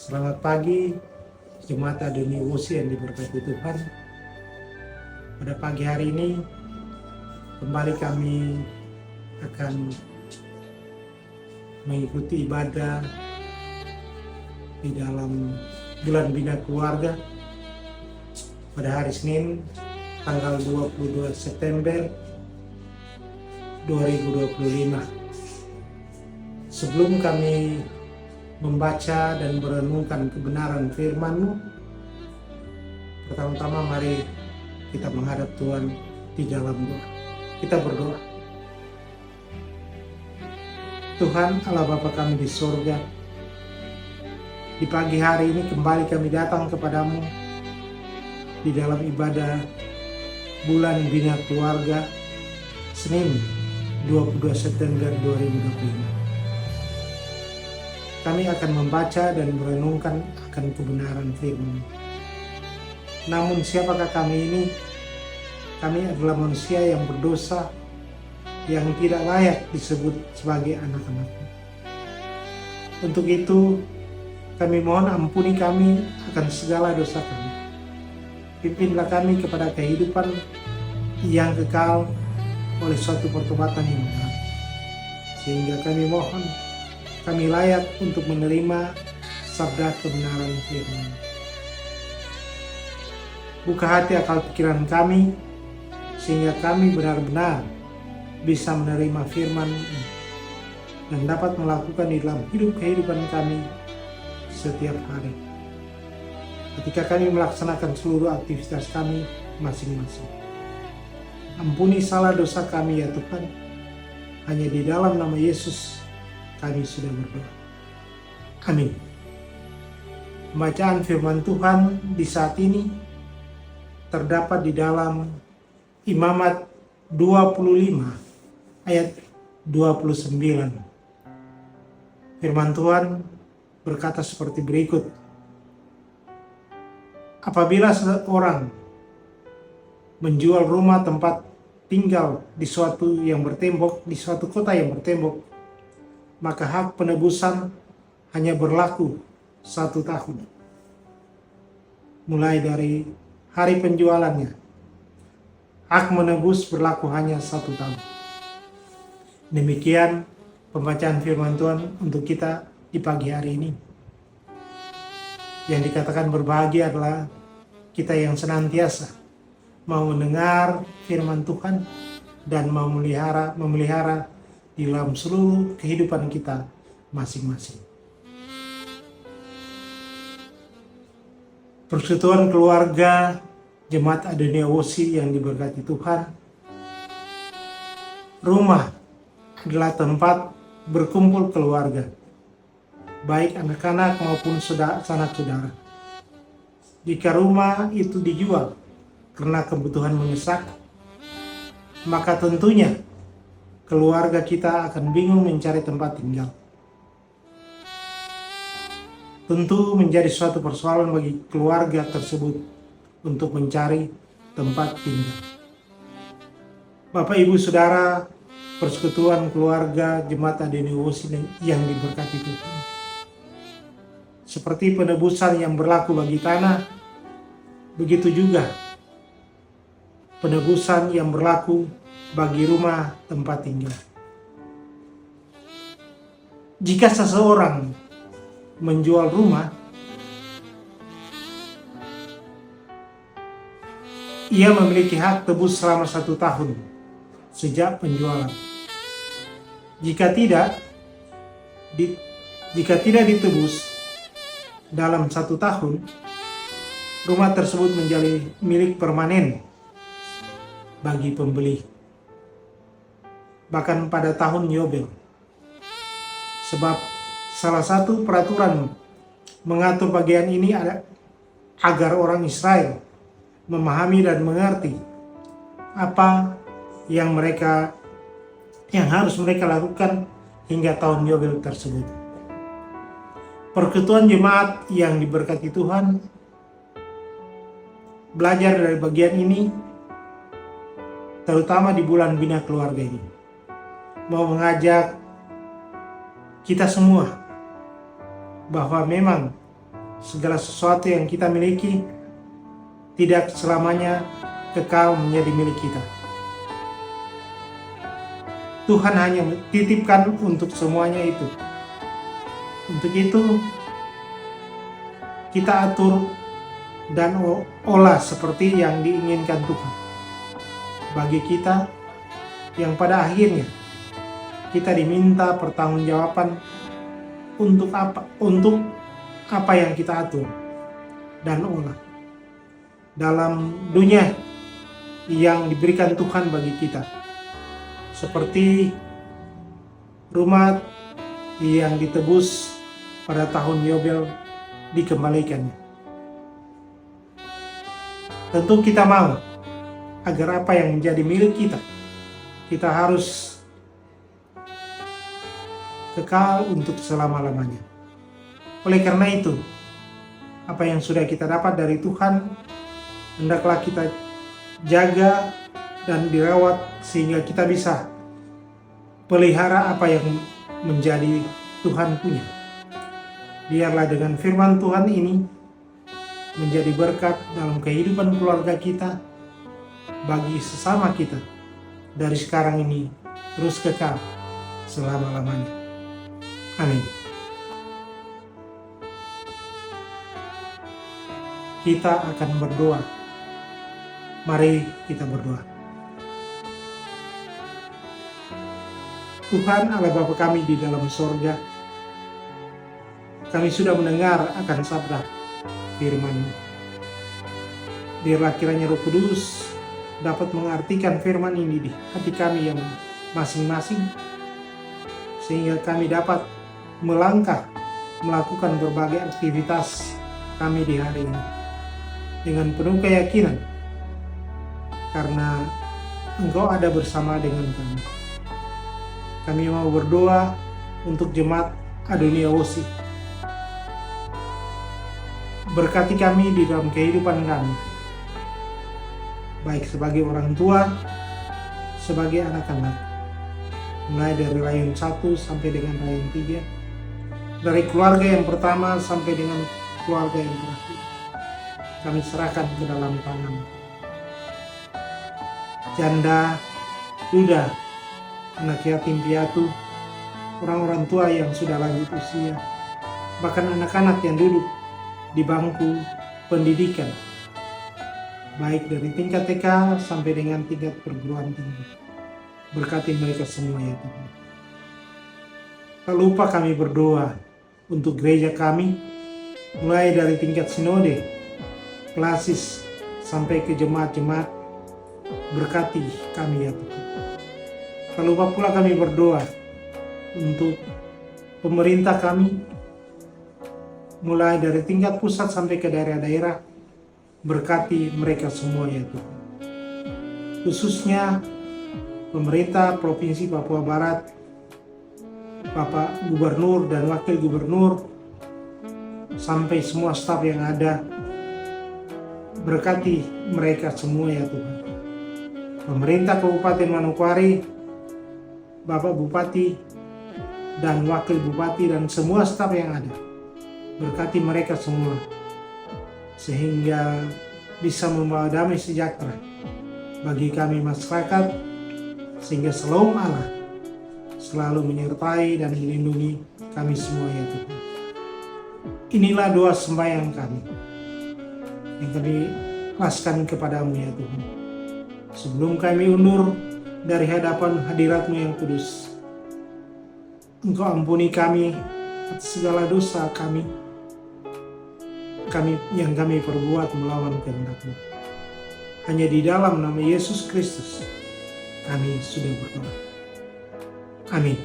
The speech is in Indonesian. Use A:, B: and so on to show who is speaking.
A: Selamat pagi, Jemaat Adoni Wosi yang diberkati Tuhan. Pada pagi hari ini, kembali kami akan mengikuti ibadah di dalam bulan Bina Keluarga pada hari Senin, tanggal 22 September 2025. Sebelum kami membaca dan merenungkan kebenaran firman-Mu, pertama-tama mari kita menghadap Tuhan di dalam doa. Kita berdoa. Tuhan Allah Bapa kami di surga, di pagi hari ini kembali kami datang kepadamu di dalam ibadah bulan Bina Keluarga Senin 22 September 2025. Kami akan membaca dan merenungkan akan kebenaran firman. Namun siapakah kami ini? Kami adalah manusia yang berdosa, yang tidak layak disebut sebagai anak-anak-Mu. Untuk itu, kami mohon ampuni kami akan segala dosa kami. Pimpinlah kami kepada kehidupan yang kekal oleh suatu pertobatan yang benar. Sehingga kami mohon, kami layak untuk menerima sabda kebenaran firman. Buka hati akal pikiran kami, sehingga kami benar-benar bisa menerima firman dan dapat melakukan di dalam kehidupan kami setiap hari. Ketika kami melaksanakan seluruh aktivitas kami masing-masing. Ampuni salah dosa kami ya Tuhan. Hanya di dalam nama Yesus kami sudah berdoa. Amin. Pembacaan firman Tuhan di saat ini terdapat di dalam Imamat 25 ayat 29. Firman Tuhan berkata seperti berikut. Apabila seorang menjual rumah tempat tinggal di suatu kota yang bertembok, maka hak penebusan hanya berlaku 1 tahun. Mulai dari hari penjualannya, hak menebus berlaku hanya 1 tahun. Demikian pembacaan firman Tuhan untuk kita di pagi hari ini. Yang dikatakan berbahagia adalah kita yang senantiasa mau mendengar firman Tuhan dan mau memelihara di dalam seluruh kehidupan kita masing-masing. Persekutuan keluarga Jemaat Adoni Wosi yang diberkati Tuhan. Rumah adalah tempat berkumpul keluarga, baik anak-anak maupun sanak saudara. Jika rumah itu dijual karena kebutuhan mendesak, maka tentunya keluarga kita akan bingung mencari tempat tinggal. Tentu menjadi suatu persoalan bagi keluarga tersebut untuk mencari tempat tinggal. Bapak, Ibu, Saudara, persekutuan keluarga Jemaat Adoni Wosi yang diberkati Tuhan. Seperti penebusan yang berlaku bagi tanah, begitu juga penebusan yang berlaku bagi rumah tempat tinggal. Jika seseorang menjual rumah, ia memiliki hak tebus selama 1 tahun sejak penjualan. Jika tidak ditebus dalam 1 tahun, rumah tersebut menjadi milik permanen bagi pembeli. Bahkan pada tahun Yobel. Sebab salah satu peraturan mengatur bagian ini ada agar orang Israel memahami dan mengerti apa yang harus mereka lakukan hingga tahun Yobel tersebut. Persekutuan jemaat yang diberkati Tuhan belajar dari bagian ini, terutama di bulan Bina Keluarga ini. Mau mengajak kita semua bahwa memang segala sesuatu yang kita miliki tidak selamanya kekal menjadi milik kita. Tuhan hanya titipkan untuk semuanya itu. Untuk itu, kita atur dan olah seperti yang diinginkan Tuhan. Bagi kita yang pada akhirnya kita diminta pertanggungjawaban untuk apa yang kita atur dan olah dalam dunia yang diberikan Tuhan bagi kita, seperti rumah yang ditebus pada tahun Yobel dikembalikannya. Tentu kita mau agar apa yang menjadi milik kita harus kekal untuk selama-lamanya. Oleh karena itu, apa yang sudah kita dapat dari Tuhan hendaklah kita jaga dan dirawat sehingga kita bisa pelihara apa yang menjadi Tuhan punya. Biarlah dengan firman Tuhan ini menjadi berkat dalam kehidupan keluarga kita, bagi sesama kita, dari sekarang ini terus kekal selama-lamanya. Amin. Kita akan berdoa. Mari kita berdoa. Tuhan Allah Bapa kami di dalam sorga, kami sudah mendengar akan sabda firman-Mu. Biarlah kiranya Roh Kudus dapat mengartikan firman ini di hati kami yang masing-masing, sehingga kami dapat melangkah melakukan berbagai aktivitas kami di hari ini dengan penuh keyakinan, karena Engkau ada bersama dengan kami. Kami mau berdoa untuk jemaat Adonia Wosi. Berkati kami di dalam kehidupan kami, baik sebagai orang tua, sebagai anak-anak, mulai dari rayon 1 sampai dengan rayon 3, dari keluarga yang pertama sampai dengan keluarga yang terakhir. Kami serahkan ke dalam tangan. Janda, duda, anak yatim piatu, orang-orang tua yang sudah lanjut usia, bahkan anak-anak yang duduk di bangku pendidikan, baik dari tingkat TK sampai dengan tingkat perguruan tinggi. Berkati mereka semua ya Tuhan. Tak lupa kami berdoa untuk gereja kami, mulai dari tingkat sinode, klasis, sampai ke jemaat-jemaat. Berkati kami ya Tuhan. Tak lupa pula kami berdoa untuk pemerintah kami, mulai dari tingkat pusat sampai ke daerah-daerah. Berkati mereka semua ya Tuhan. Khususnya pemerintah Provinsi Papua Barat, Bapak Gubernur dan Wakil Gubernur, sampai semua staf yang ada. Berkati mereka semua ya Tuhan. Pemerintah Kabupaten Manokwari, Bapak Bupati dan Wakil Bupati dan semua staf yang ada. Berkati mereka semua, sehingga bisa membawa damai sejahtera bagi kami masyarakat, sehingga Shalom Allah selalu menyertai dan melindungi kami semua ya Tuhan. Inilah doa sembahyang kami yang kami ikhlaskan kepadamu ya Tuhan. Sebelum kami undur dari hadapan hadirat-Mu yang kudus, Engkau ampuni kami atas segala dosa kami yang kami perbuat melawan kehendak-Mu. Hanya di dalam nama Yesus Kristus kami sudah berdoa. Amin.